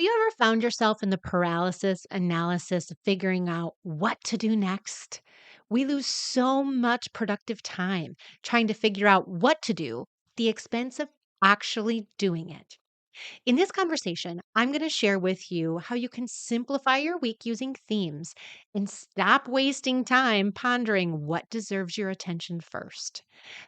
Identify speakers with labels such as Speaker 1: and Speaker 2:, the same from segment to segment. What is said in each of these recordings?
Speaker 1: Have you ever found yourself in the paralysis analysis of figuring out what to do next? We lose so much productive time trying to figure out what to do at the expense of actually doing it. In this conversation, I'm going to share with you how you can simplify your week using themes and stop wasting time pondering what deserves your attention first.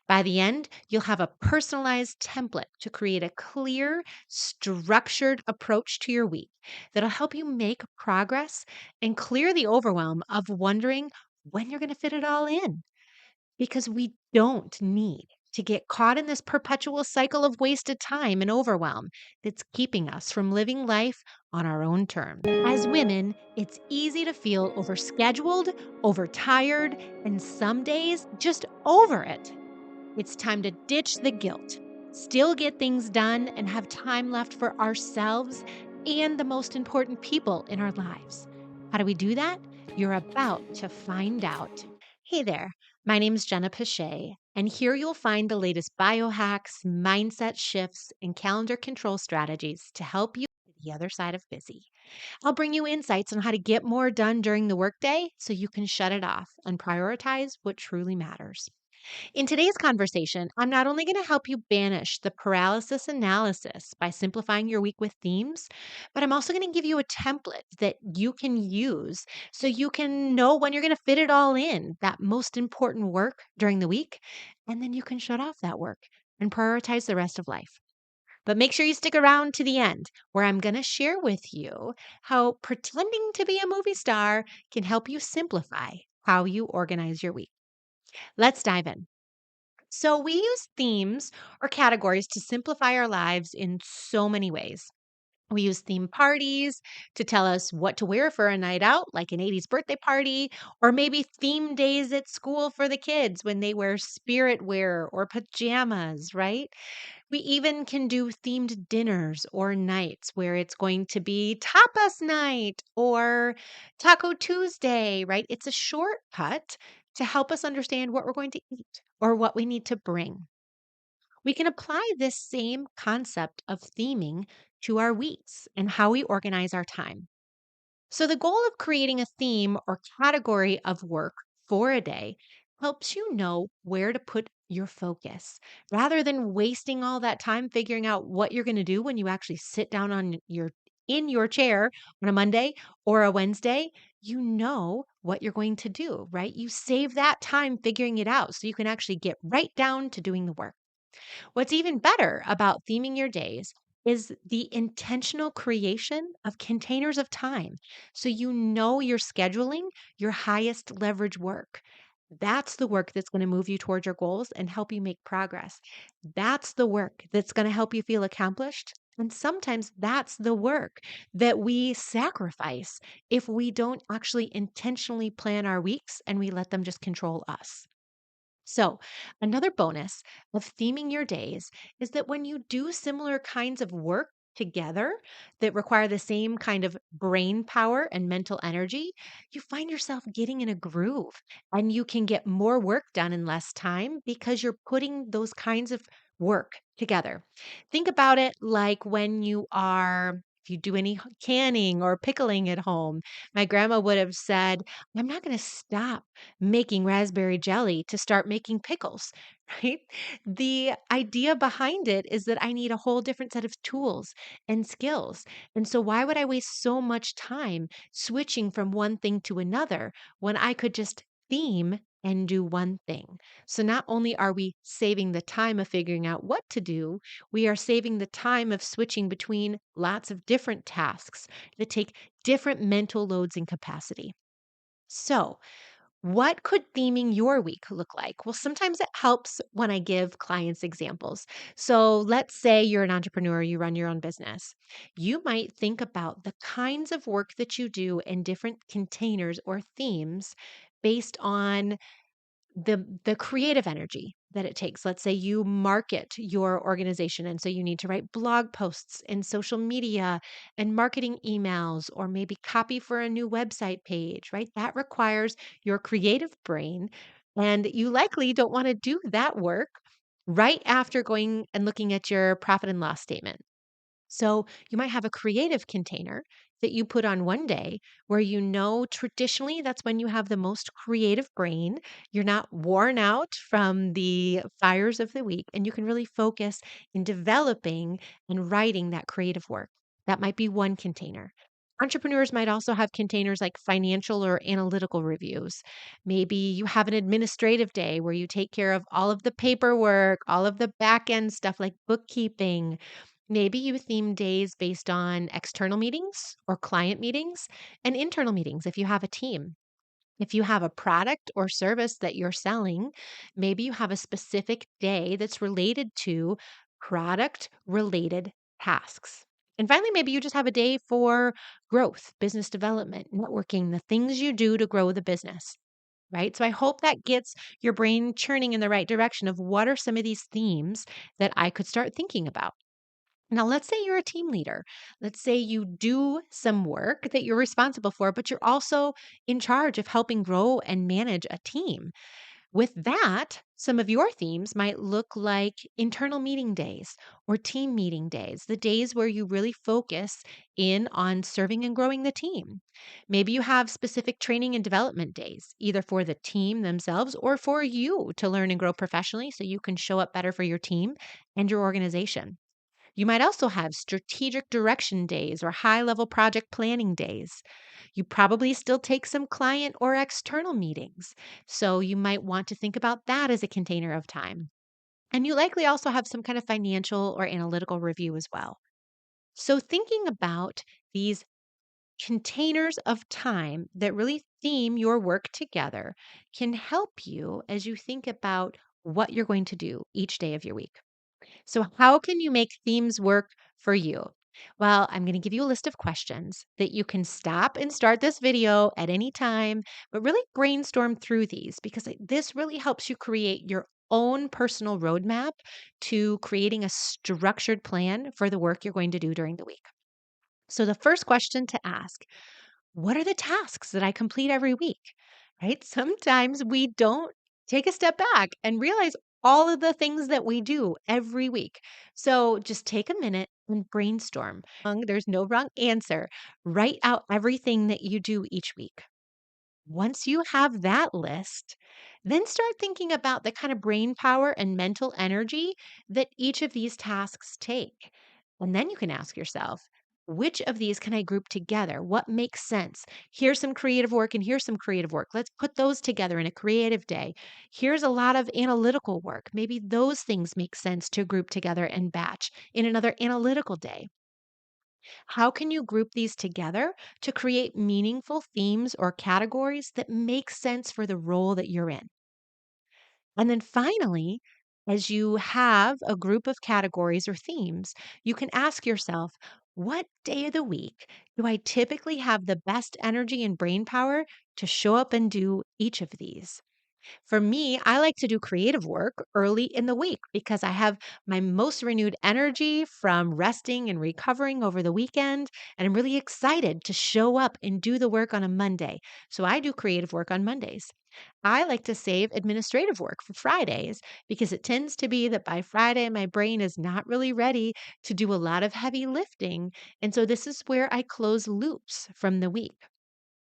Speaker 1: By the end, you'll have a personalized template to create a clear, structured approach to your week that'll help you make progress and clear the overwhelm of wondering when you're going to fit it all in. Because we don't need to get caught in this perpetual cycle of wasted time and overwhelm that's keeping us from living life on our own terms. As women, it's easy to feel overscheduled, overtired, and some days just over it. It's time to ditch the guilt, still get things done, and have time left for ourselves and the most important people in our lives. How do we do that? You're about to find out. Hey there, my name is Jenna Pache, and here you'll find the latest biohacks, mindset shifts, and calendar control strategies to help you to the other side of busy. I'll bring you insights on how to get more done during the workday so you can shut it off and prioritize what truly matters. In today's conversation, I'm not only going to help you banish the paralysis analysis by simplifying your week with themes, but I'm also going to give you a template that you can use so you can know when you're going to fit it all in, that most important work during the week, and then you can shut off that work and prioritize the rest of life. But make sure you stick around to the end, where I'm going to share with you how pretending to be a movie star can help you simplify how you organize your week. Let's dive in. So, we use themes or categories to simplify our lives in so many ways. We use theme parties to tell us what to wear for a night out, like an 80s birthday party, or maybe theme days at school for the kids when they wear spirit wear or pajamas, right? We even can do themed dinners or nights where it's going to be tapas night or Taco Tuesday, right? It's a shortcut to help us understand what we're going to eat or what we need to bring. We can apply this same concept of theming to our weeks and how we organize our time. So, the goal of creating a theme or category of work for a day helps you know where to put your focus rather than wasting all that time figuring out what you're going to do when you actually sit down on your in your chair on a Monday or a Wednesday. You know what you're going to do, right? You save that time figuring it out so you can actually get right down to doing the work. What's even better about theming your days is the intentional creation of containers of time. So you know you're scheduling your highest leverage work. That's the work that's going to move you towards your goals and help you make progress. That's the work that's going to help you feel accomplished. And sometimes that's the work that we sacrifice if we don't actually intentionally plan our weeks and we let them just control us. So, another bonus of theming your days is that when you do similar kinds of work together that require the same kind of brain power and mental energy, you find yourself getting in a groove and you can get more work done in less time because you're putting those kinds of work together. Think about it like when you are. If you do any canning or pickling at home, my grandma would have said, I'm not going to stop making raspberry jelly to start making pickles, right? The idea behind it is that I need a whole different set of tools and skills. And so, why would I waste so much time switching from one thing to another when I could just theme and do one thing? So, not only are we saving the time of figuring out what to do, we are saving the time of switching between lots of different tasks that take different mental loads and capacity. So, what could theming your week look like? Well, sometimes it helps when I give clients examples. So, let's say you're an entrepreneur, you run your own business. You might think about the kinds of work that you do in different containers or themes based on the creative energy that it takes. Let's say you market your organization and so you need to write blog posts and social media and marketing emails or maybe copy for a new website page, right? That requires your creative brain and you likely don't want to do that work right after going and looking at your profit and loss statement. So you might have a creative container that you put on one day where you know traditionally that's when you have the most creative brain. You're not worn out from the fires of the week, and you can really focus in developing and writing that creative work. That might be one container. Entrepreneurs might also have containers like financial or analytical reviews. Maybe you have an administrative day where you take care of all of the paperwork, all of the back end stuff like bookkeeping. Maybe you theme days based on external meetings or client meetings and internal meetings if you have a team. If you have a product or service that you're selling, maybe you have a specific day that's related to product related tasks. And finally, maybe you just have a day for growth, business development, networking, the things you do to grow the business, right? So I hope that gets your brain churning in the right direction of what are some of these themes that I could start thinking about. Now, let's say you're a team leader. Let's say you do some work that you're responsible for, but you're also in charge of helping grow and manage a team. With that, some of your themes might look like internal meeting days or team meeting days, the days where you really focus in on serving and growing the team. Maybe you have specific training and development days, either for the team themselves or for you to learn and grow professionally so you can show up better for your team and your organization. You might also have strategic direction days or high level project planning days. You probably still take some client or external meetings. So you might want to think about that as a container of time. And you likely also have some kind of financial or analytical review as well. So thinking about these containers of time that really theme your work together can help you as you think about what you're going to do each day of your week. So, how can you make themes work for you? Well, I'm going to give you a list of questions that you can stop and start this video at any time, but really brainstorm through these because this really helps you create your own personal roadmap to creating a structured plan for the work you're going to do during the week. So, the first question to ask: what are the tasks that I complete every week? Right? Sometimes we don't take a step back and realize all of the things that we do every week. So just take a minute and brainstorm. There's no wrong answer. Write out everything that you do each week. Once you have that list, then start thinking about the kind of brain power and mental energy that each of these tasks take. And then you can ask yourself, which of these can I group together? What makes sense? Here's some creative work and here's some creative work. Let's put those together in a creative day. Here's a lot of analytical work. Maybe those things make sense to group together and batch in another analytical day. How can you group these together to create meaningful themes or categories that make sense for the role that you're in? And then finally, as you have a group of categories or themes, you can ask yourself, what day of the week do I typically have the best energy and brain power to show up and do each of these? For me, I like to do creative work early in the week because I have my most renewed energy from resting and recovering over the weekend. And I'm really excited to show up and do the work on a Monday. So I do creative work on Mondays. I like to save administrative work for Fridays because it tends to be that by Friday, my brain is not really ready to do a lot of heavy lifting. And so this is where I close loops from the week.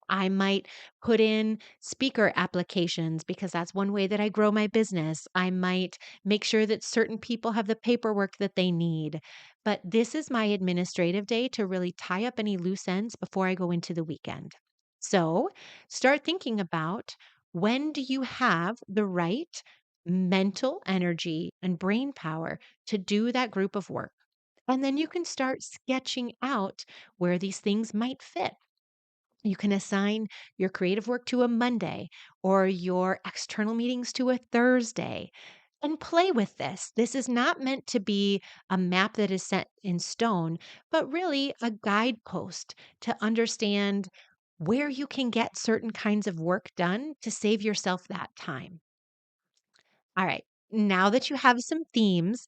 Speaker 1: I might put in speaker applications because that's one way that I grow my business. I might make sure that certain people have the paperwork that they need. But this is my administrative day to really tie up any loose ends before I go into the weekend. So start thinking about, when do you have the right mental energy and brain power to do that group of work? And then you can start sketching out where these things might fit. You can assign your creative work to a Monday or your external meetings to a Thursday and play with this. This is not meant to be a map that is set in stone, but really a guidepost to understand where you can get certain kinds of work done to save yourself that time. All right. Now that you have some themes,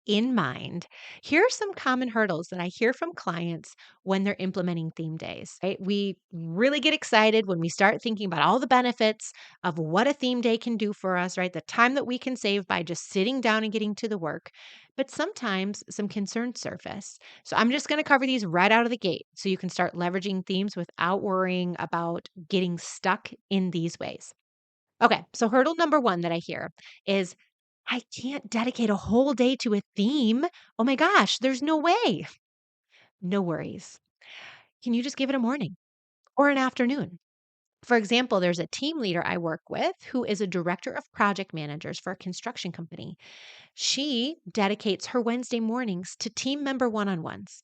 Speaker 1: in mind, here are some common hurdles that I hear from clients when they're implementing theme days. Right? We really get excited when we start thinking about all the benefits of what a theme day can do for us, right? The time that we can save by just sitting down and getting to the work. But sometimes some concerns surface. So I'm just going to cover these right out of the gate so you can start leveraging themes without worrying about getting stuck in these ways. Okay, so hurdle number one that I hear is I can't dedicate a whole day to a theme. Oh my gosh, there's no way. No worries. Can you just give it a morning or an afternoon? For example, there's a team leader I work with who is a director of project managers for a construction company. She dedicates her Wednesday mornings to team member one on ones.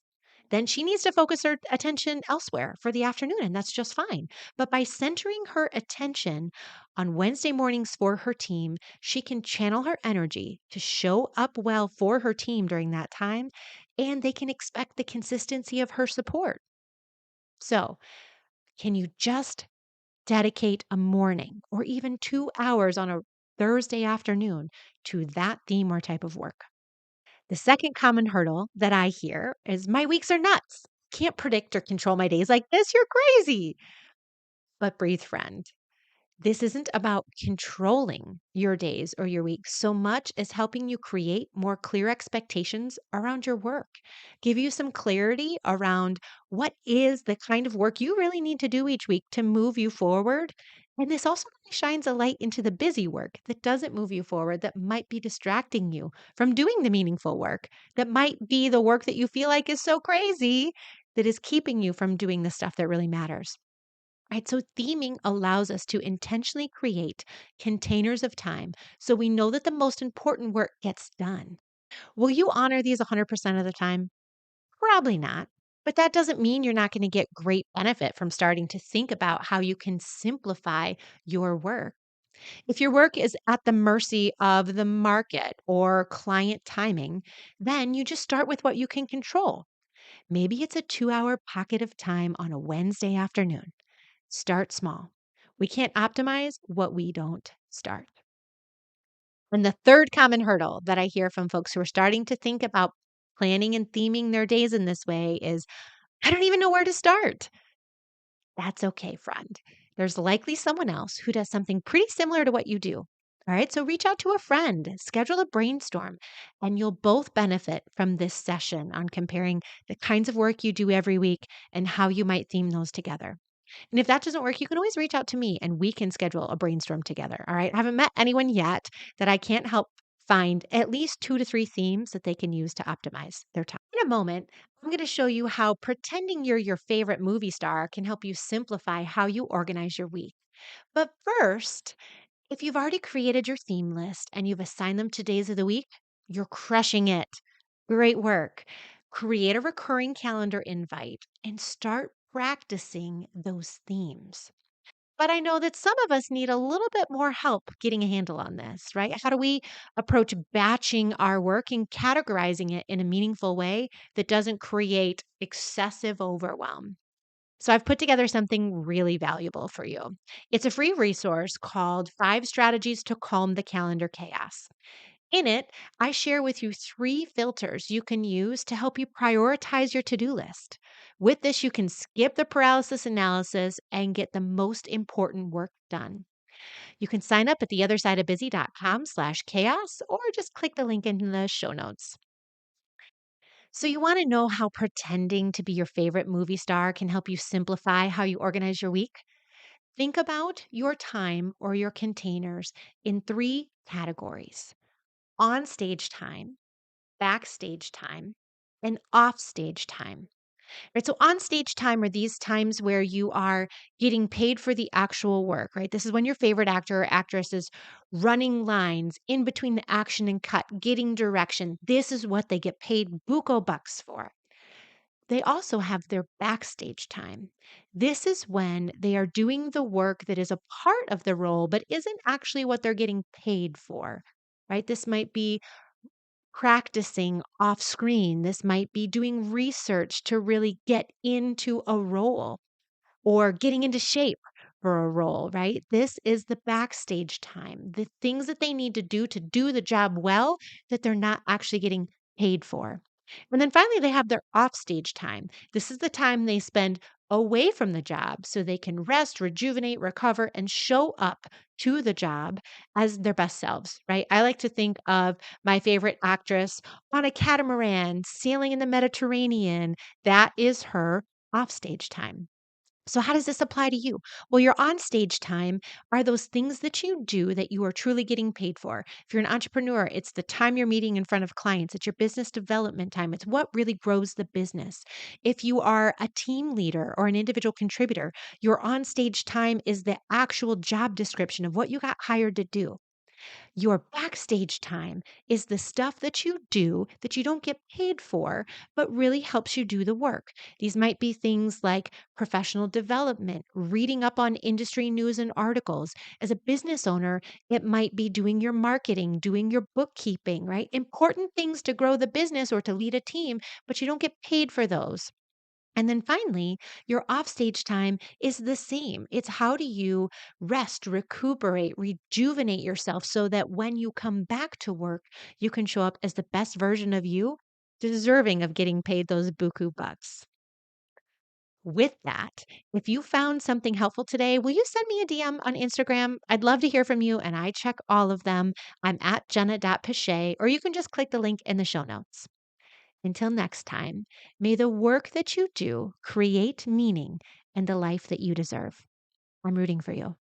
Speaker 1: Then she needs to focus her attention elsewhere for the afternoon, and that's just fine. But by centering her attention on Wednesday mornings for her team, she can channel her energy to show up well for her team during that time, and they can expect the consistency of her support. So, can you just dedicate a morning or even 2 hours on a Thursday afternoon to that theme or type of work? The second common hurdle that I hear is my weeks are nuts. Can't predict or control my days like this. You're crazy. But breathe, friend. This isn't about controlling your days or your weeks so much as helping you create more clear expectations around your work. Give you some clarity around what is the kind of work you really need to do each week to move you forward. And this also really shines a light into the busy work that doesn't move you forward, that might be distracting you from doing the meaningful work, that might be the work that you feel like is so crazy that is keeping you from doing the stuff that really matters. Right. So theming allows us to intentionally create containers of time so we know that the most important work gets done. Will you honor these 100% of the time? Probably not. But that doesn't mean you're not going to get great benefit from starting to think about how you can simplify your work. If your work is at the mercy of the market or client timing, then you just start with what you can control. Maybe it's a 2 hour pocket of time on a Wednesday afternoon. Start small. We can't optimize what we don't start. And the third common hurdle that I hear from folks who are starting to think about planning and theming their days in this way is I don't even know where to start. That's okay, friend. There's likely someone else who does something pretty similar to what you do. All right, so reach out to a friend, schedule a brainstorm, and you'll both benefit from this session on comparing the kinds of work you do every week and how you might theme those together. And if that doesn't work, you can always reach out to me and we can schedule a brainstorm together. All right. I haven't met anyone yet that I can't help find at least 2 to 3 themes that they can use to optimize their time. In a moment, I'm going to show you how pretending you're your favorite movie star can help you simplify how you organize your week. But first, if you've already created your theme list and you've assigned them to days of the week, you're crushing it. Great work. Create a recurring calendar invite and start practicing those themes. But I know that some of us need a little bit more help getting a handle on this, right? How do we approach batching our work and categorizing it in a meaningful way that doesn't create excessive overwhelm? So I've put together something really valuable for you. It's a free resource called 5 Strategies to Calm the Calendar Chaos. In it, I share with you 3 filters you can use to help you prioritize your to do list. With this, you can skip the paralysis analysis and get the most important work done. You can sign up at theothersideofbusy.com/chaos or just click the link in the show notes. So, you want to know how pretending to be your favorite movie star can help you simplify how you organize your week? Think about your time or your containers in 3 categories: on stage time, backstage time, and off stage time. Right. So on stage time are these times where you are getting paid for the actual work, right? This is when your favorite actor or actress is running lines in between the action and cut, getting direction. This is what they get paid buco bucks for. They also have their backstage time. This is when they are doing the work that is a part of the role, but isn't actually what they're getting paid for, right? This might be practicing off screen. This might be doing research to really get into a role or getting into shape for a role, right? This is the backstage time, the things that they need to do the job well that they're not actually getting paid for. And then finally, they have their offstage time. This is the time they spend away from the job so they can rest, rejuvenate, recover, and show up to the job as their best selves, right? I like to think of my favorite actress on a catamaran sailing in the Mediterranean. That is her offstage time. So, how does this apply to you? Well, your on stage time are those things that you do that you are truly getting paid for. If you're an entrepreneur, it's the time you're meeting in front of clients, it's your business development time, it's what really grows the business. If you are a team leader or an individual contributor, your on stage time is the actual job description of what you got hired to do. Your backstage time is the stuff that you do that you don't get paid for, but really helps you do the work. These might be things like professional development, reading up on industry news and articles. As a business owner, it might be doing your marketing, doing your bookkeeping, right? Important things to grow the business or to lead a team, but you don't get paid for those. And then finally, your offstage time is the same. It's how do you rest, recuperate, rejuvenate yourself so that when you come back to work, you can show up as the best version of you, deserving of getting paid those buku bucks. With that, if you found something helpful today, will you send me a DM on Instagram? I'd love to hear from you, and I check all of them. I'm at jenna.pichet, or you can just click the link in the show notes. Until next time, may the work that you do create meaning and the life that you deserve. I'm rooting for you.